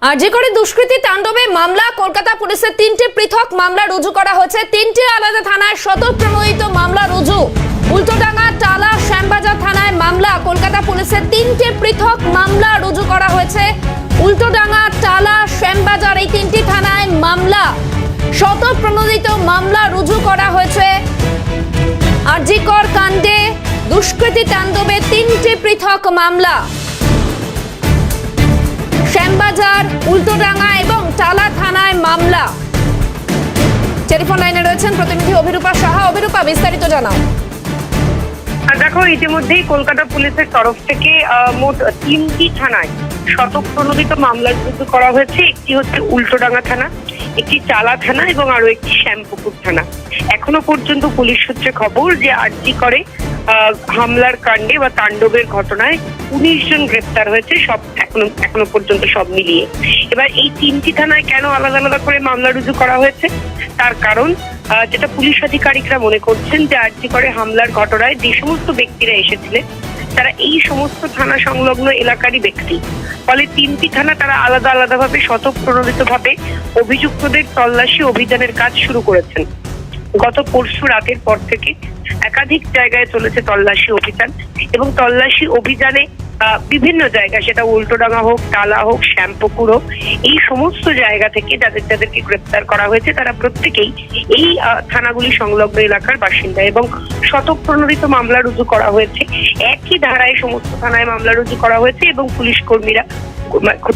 আর যে করে দুষ্কৃতী তাণ্ডবে মামলা কলকাতা পুলিশের 3টে পৃথক মামলা রুজু করা হয়েছে। 3টে আলাদা থানায় স্বতঃপ্রণোদিত মামলা রুজু। উল্টোডাঙ্গা, টালা, শ্যামবাজার থানায় মামলা। কলকাতা পুলিশের 3টে পৃথক মামলা রুজু করা হয়েছে। উল্টোডাঙ্গা, টালা, শ্যামবাজার এই 3টি থানায় মামলা, স্বতঃপ্রণোদিত মামলা রুজু করা হয়েছে। আরজিকর কাণ্ডে দুষ্কৃতী তাণ্ডবে 3টে পৃথক মামলা। শ্যামবাজার, উল্টোডাঙ্গা এবং টালা থানায় মামলা। টেলিফোন লাইনে রয়েছেন প্রতিনিধি অভিরূপা সাহা। অভিরূপা, বিস্তারিত জানাও। দেখো, ইতিমধ্যেই কলকাতা পুলিশের তরফ থেকে মোট 3টি থানায় স্বতঃপ্রণোদিত মামলা রুজু করা হয়েছে। একটি হচ্ছে উল্টোডাঙ্গা থানা, একটি টালা থানা এবং আরো একটি শ্যামপুকুর থানা। এখনো পর্যন্ত পুলিশ সূত্রে খবর যে আরজিকরে হামলার কাণ্ডে বা তাণ্ডবের ঘটনায় 19 জন গ্রেপ্তার হয়েছে, সব এখনো পর্যন্ত সব মিলিয়ে। এবার এই 3টি থানায় কেন আলাদা আলাদা করে মামলা রুজু করা হয়েছে তার কারণ, যেটা পুলিশ আধিকারিকরা মনে করছেন যে আরজিকরে হামলার ঘটনায় যে সমস্ত ব্যক্তিরা এসেছিলেন তারা এই সমস্ত থানা সংলগ্ন এলাকারই ব্যক্তি। ফলে 3টি থানা তারা আলাদা আলাদাভাবে স্বতঃপ্রণোদিতভাবে অভিযুক্তদের তল্লাশি অভিযানের কাজ শুরু করেছেন। গত পরশু রাতের পর থেকে একাধিক জায়গায় চলেছে তল্লাশি অভিযান এবং তল্লাশি অভিযানে বিভিন্ন জায়গা, সেটা উল্টোডাঙ্গা হোক, টালা হোক, শ্যামপুকুর হোক, এই সমস্ত জায়গা থেকে যাদেরকে গ্রেপ্তার করা হয়েছে তারা প্রত্যেকেই এই থানাগুলি সংলগ্ন এলাকার বাসিন্দা এবং স্বতঃপ্রণোদিত মামলা রুজু করা হয়েছে। একই ধারায় সমস্ত থানায় মামলা রুজু করা হয়েছে এবং পুলিশ কর্মীরা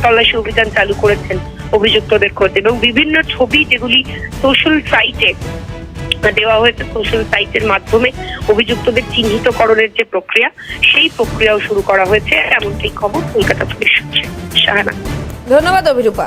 তল্লাশি অভিযান চালু করেছেন অভিযুক্তদের খোঁজে এবং বিভিন্ন ছবি যেগুলি সোশ্যাল সাইটে দেওয়া হয়েছে, সোশ্যাল সাইটের মাধ্যমে অভিযুক্তদের চিহ্নিতকরণের যে প্রক্রিয়া, সেই প্রক্রিয়াও শুরু করা হয়েছে, এমনটাই খবর কলকাতা পুলিশ সূত্রে। শাহানা। ধন্যবাদ অভিরূপা।